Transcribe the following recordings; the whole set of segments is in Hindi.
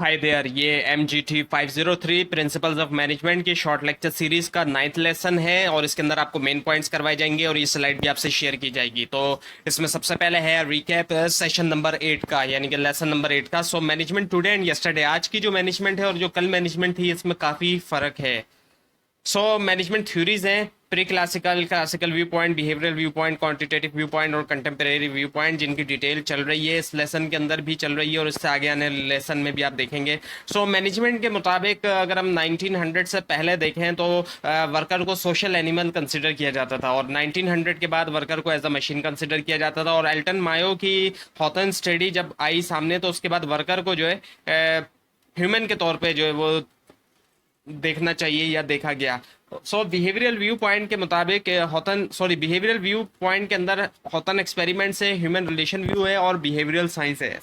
हाय देयर, ये MGT 503 प्रिंसिपल्स ऑफ मैनेजमेंट की शॉर्ट लेक्चर सीरीज का 9th लेसन है और इसके अंदर आपको मेन पॉइंट्स करवाए जाएंगे और ये स्लाइड भी आपसे शेयर की जाएगी। तो इसमें सबसे पहले है रिकैप सेशन नंबर 8 का, यानी कि लेसन नंबर 8 का। So management today and yesterday, आज की जो मैनेजमेंट है और जो कल मैनेजमेंट थी, इसमें काफ़ी फ़र्क है। मैनेजमेंट थ्योरीज हैं, pre classical, classical view point, behavioural view point, quantitative view point और कंटेम्प्रेरी व्यू पॉइंट, जिनकी डिटेल चल रही है इस लेसन के अंदर भी चल रही है और इससे आगे आने लेसन में भी आप देखेंगे। मैनेजमेंट के मुताबिक अगर हम 1900 से पहले देखें तो वर्कर को सोशल एनिमल कंसिडर किया जाता था और 1900 के बाद वर्कर को एज अ मशीन कंसिडर किया जाता था। और एल्टन मायो की हॉथन स्टडी जब आई सामने तो उसके बाद वर्कर को जो है ह्यूमन के तौर पे जो है वो देखना चाहिए या देखा गया। बिहेवियरल व्यू पॉइंट के मुताबिक बिहेवियरल व्यू पॉइंट के अंदर हॉथन एक्सपेरिमेंट से ह्यूमन रिलेशन व्यू है और बिहेवियरल साइंस है।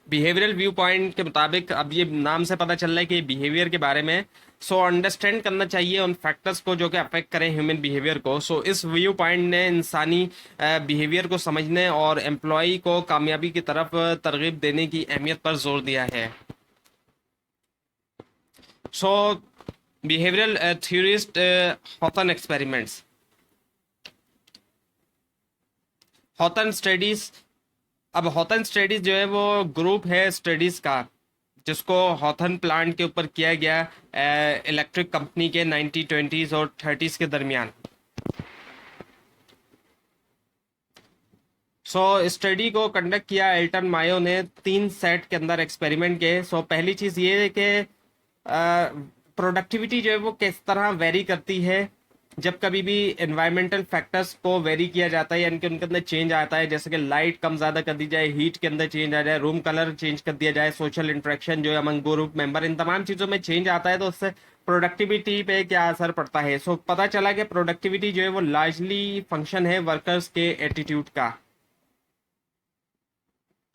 बिहेवियरल व्यू पॉइंट के मुताबिक, अब ये नाम से पता चल रहा है कि बिहेवियर के बारे में अंडरस्टैंड करना चाहिए उन फैक्टर्स को जो कि अफेक्ट करें ह्यूमन बिहेवियर को। इस व्यू पॉइंट ने इंसानी बिहेवियर को समझने और एम्प्लॉय को कामयाबी की तरफ तरगीब देने की अहमियत पर जोर दिया है। सो बिहेवियरल थ्योरिस्ट हॉथन एक्सपेरिमेंट्स, हॉथन स्टडीज। अब हॉथन स्टडीज जो है वो ग्रुप है स्टडीज का जिसको हॉथन प्लांट के ऊपर किया गया इलेक्ट्रिक कंपनी के 1920s और 30s के दरमियान। स्टडी को कंडक्ट किया एल्टन मायो ने 3 सेट के अंदर एक्सपेरिमेंट के। पहली चीज़ ये है कि प्रोडक्टिविटी जो है वो किस तरह वेरी करती है जब कभी भी एनवायरमेंटल फैक्टर्स को वेरी किया जाता है, यानी कि उनके अंदर चेंज आता है, जैसे कि लाइट कम ज़्यादा कर दी जाए, हीट के अंदर चेंज आ जाए, रूम कलर चेंज कर दिया जाए, सोशल इंटरेक्शन जो है अमंग ग्रुप मेंबर, इन तमाम चीज़ों में चेंज आता है तो उससे प्रोडक्टिविटी पे क्या असर पड़ता है। पता चला कि प्रोडक्टिविटी जो है वो लार्जली फंक्शन है वर्कर्स के एटीट्यूड का।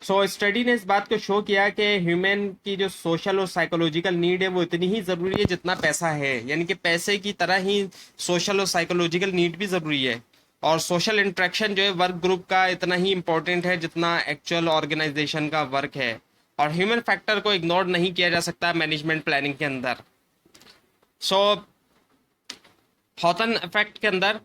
स्टडी ने इस बात को शो किया कि ह्यूमन की जो सोशल और साइकोलॉजिकल नीड है वो इतनी ही ज़रूरी है जितना पैसा है, यानी कि पैसे की तरह ही सोशल और साइकोलॉजिकल नीड भी ज़रूरी है। और सोशल इंटरेक्शन जो है वर्क ग्रुप का इतना ही इम्पोर्टेंट है जितना एक्चुअल ऑर्गेनाइजेशन का वर्क है। और ह्यूमन फैक्टर को इग्नोर नहीं किया जा सकता मैनेजमेंट प्लानिंग के अंदर। सो हॉथन इफेक्ट के अंदर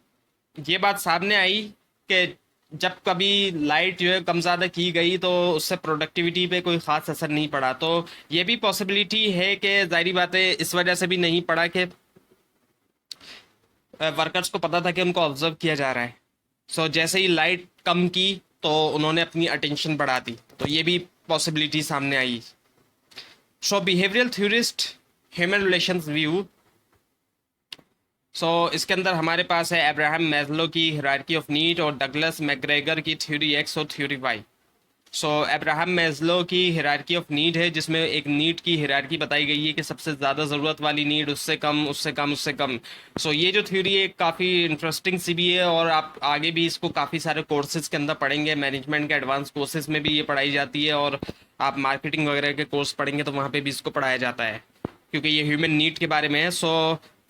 ये बात सामने आई कि जब कभी लाइट जो है कम ज़्यादा की गई तो उससे प्रोडक्टिविटी पे कोई ख़ास असर नहीं पड़ा। तो ये भी पॉसिबिलिटी है कि जाहिर बात है इस वजह से भी नहीं पड़ा कि वर्कर्स को पता था कि उनको ऑब्जर्व किया जा रहा है। जैसे ही लाइट कम की तो उन्होंने अपनी अटेंशन बढ़ा दी, तो ये भी पॉसिबिलिटी सामने आई। Behavioural theorist human relations view. इसके अंदर हमारे पास है अब्राहम मैस्लो की हायरार्की ऑफ नीड और डगलस मैकग्रेगर की थ्योरी एक्स और थ्योरी वाई। अब्राहम मैस्लो की हायरार्की ऑफ नीड है जिसमें एक नीड की हायरार्की बताई गई है कि सबसे ज़्यादा ज़रूरत वाली नीड, उससे कम, उससे कम, उससे कम। ये जो थ्योरी है काफ़ी इंटरेस्टिंग सी भी है और आप आगे भी इसको काफ़ी सारे कोर्सेज के अंदर पढ़ेंगे। मैनेजमेंट के एडवांस कोर्सेज में भी ये पढ़ाई जाती है और आप मार्केटिंग वगैरह के कोर्स पढ़ेंगे तो वहाँ पर भी इसको पढ़ाया जाता है क्योंकि ये ह्यूमन नीड के बारे में है।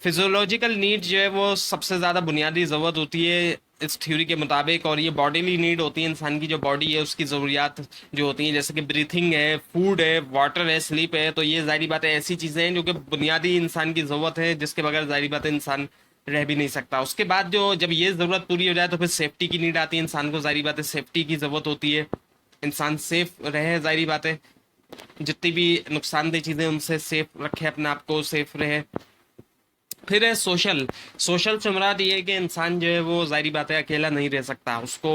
फिजियोलॉजिकल नीड जो है वो सबसे ज़्यादा बुनियादी ज़रूरत होती है इस थ्योरी के मुताबिक, और ये बॉडीली नीड होती है, इंसान की जो बॉडी है उसकी ज़रूरियात जो होती हैं, जैसे कि ब्रीथिंग है, फूड है, वाटर है, स्लीप है। तो ये ज़ाहिर बात है ऐसी चीज़ें हैं जो कि बुनियादी इंसान की ज़रूरत है जिसके बगैर ज़ाहिर बात है इंसान रह भी नहीं सकता। उसके बाद जो जब ये ज़रूरत पूरी हो जाए तो फिर सेफ्टी की नीड आती है, इंसान को ज़ाहिर बात है सेफ्टी की ज़रूरत होती है, इंसान सेफ रहे, ज़ाहिर बात है जितनी भी नुकसानदेह चीज़ें उनसे सेफ रखे, अपने आप को सेफ रहे। फिर है सोशल। सोशल से मुराद ये है कि इंसान जो है वो जाहिर बात है अकेला नहीं रह सकता, उसको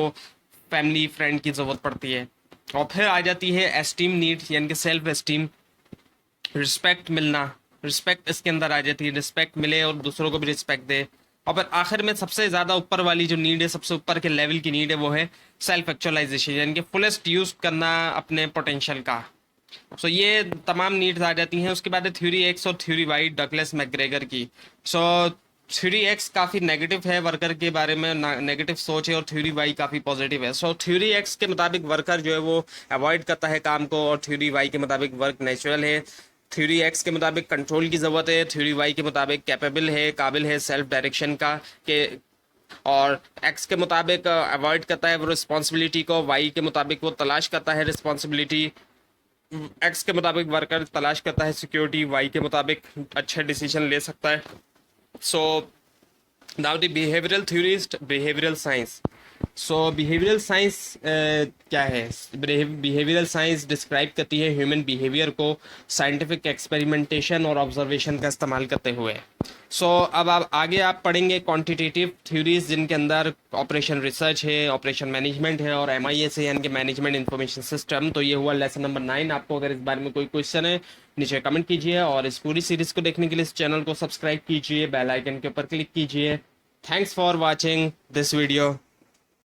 फैमिली फ्रेंड की ज़रूरत पड़ती है। और फिर आ जाती है एस्टीम नीड, यानी कि सेल्फ एस्टीम, रिस्पेक्ट मिलना, रिस्पेक्ट इसके अंदर आ जाती है, रिस्पेक्ट मिले और दूसरों को भी रिस्पेक्ट दे। और फिर आखिर में सबसे ज़्यादा ऊपर वाली जो नीड है, सबसे ऊपर के लेवल की नीड है, वो है सेल्फ एक्चुअलाइजेशन, यानी कि फुलेस्ट यूज करना अपने पोटेंशियल का। ये तमाम नीड्स आ जाती हैं। उसके बाद है थ्योरी एक्स और थ्योरी वाई डगलस मैकग्रेगर की। सो थ्योरी एक्स काफ़ी नेगेटिव है वर्कर के बारे में, नेगेटिव सोच है, और थ्योरी वाई काफ़ी पॉजिटिव है। थ्योरी एक्स के मुताबिक वर्कर जो है वो अवॉइड करता है काम को, और थ्योरी वाई के मुताबिक वर्क नेचुरल है। थ्योरी एक्स के मुताबिक कंट्रोल की ज़रूरत है, थ्योरी वाई के मुताबिक कैपेबल है, काबिल है सेल्फ डायरेक्शन का के। और एक्स के मुताबिक अवॉइड करता है वो रिस्पॉन्सिबिलिटी को, वाई के मुताबिक वो तलाश करता है रिस्पॉन्सिबिलिटी। एक्स के मुताबिक वर्कर तलाश करता है सिक्योरिटी, वाई के मुताबिक अच्छे डिसीजन ले सकता है। So now the behavioural theorist, behavioural science. So behavioural science क्या है? बिहेवियरल साइंस डिस्क्राइब करती है ह्यूमन बिहेवियर को साइंटिफिक एक्सपेरिमेंटेशन और ऑब्जर्वेशन का इस्तेमाल करते हुए। अब आप आगे आप पढ़ेंगे क्वांटिटेटिव थ्योरीज, जिनके अंदर ऑपरेशन रिसर्च है, ऑपरेशन मैनेजमेंट है और MIS है, यानी कि मैनेजमेंट इंफॉर्मेशन सिस्टम। तो ये हुआ लेसन नंबर 9। आपको अगर इस बारे में कोई क्वेश्चन है नीचे कमेंट कीजिए, और इस पूरी सीरीज को देखने के लिए इस चैनल को सब्सक्राइब कीजिए, बेल आइकन के ऊपर क्लिक कीजिए। Thanks for watching this video.